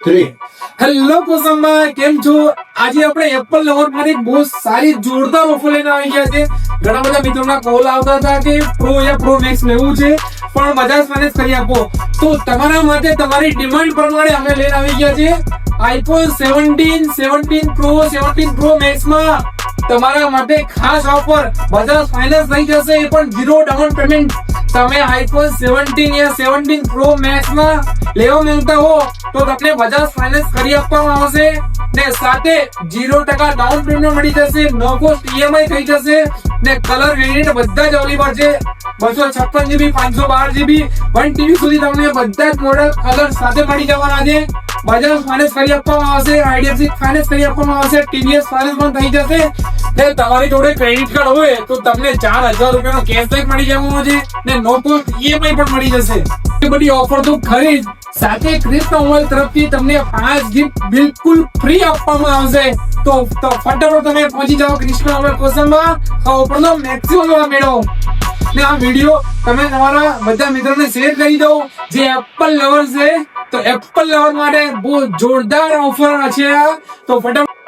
Hello Kosamba, કેમ છો? આજે આપણે એપલ લવર માટે બહુ સારી જોરદાર ઓફર લઈને આવી ગયા છે. ઘણા બધા મિત્રોના કોલ આવતા હતા કે પ્રો યા પ્રો મેક્સ લેવું છે પણ બજાજ ફાઇનાન્સ કરી આપો. તો તમારા માટે તમારી ડિમાન્ડ પ્રમાણે અમે લઈને આવી ગયા છે આઈફોન 17, 17 પ્રો, 17 પ્રો મેક્સ માં તમારા માટે ખાસ ઓફર. બજાજ ફાઇનાન્સ થઈ જશે, એ પણ 0 ડાઉન પેમેન્ટ. તમે આઈફોન 17 યા 17 પ્રો મેક્સ માં લેવા માંગતા હો તો તમને બજાજ ફાઇનાન્સ કરી આપવામાં આવશે ને સાથે 0% ડાઉન પેમેન્ટ મળી જશે, નો કોસ્ટ ઈએમઆઈ થઈ જશે ને કલર વેરિયન્ટ બધા જ અવેલેબલ છે. 256GB, 512GB, 1 TB સુધી તમને બધા જ મોડલ કલર સાથે મળી જવાના છે. બજાજ ફાઇનાન્સ કરી આપવામાં આવશે, આઈડીએફસી ફાઇનાન્સ કરી આપવામાં આવશે, ટીવીએસ ફાઇનાન્સ પણ થઈ જશે. ને તમારી જોડે ક્રેડિટ કાર્ડ હોય તો તમને 4000 રૂપિયાનો કેશબેક મળી જવાનો છે ને નો કોસ્ટ ઈએમઆઈ પણ મળી જશે. એ બધી ઓફર તો ખરી જ, સાથે ક્રિસ્પા મોબાઈલ તરફથી તમને 5 ગિફ્ટ બિલકુલ ફ્રી આપવામાં આવશે. તો ફટાફટ તમે પહોંચી જાઓ ક્રિસ્પા મોબાઈલ કોસંબા, ઓફરનો મેક્સિમમ લાભ મેળવો. ને આ વિડિયો તમે તમારા બધા મિત્રોને શેર કરી દો જે એપલ લવર છે. તો એપલ લવર માટે બહુ જોરદાર ઓફર છે. તો ફટાફટ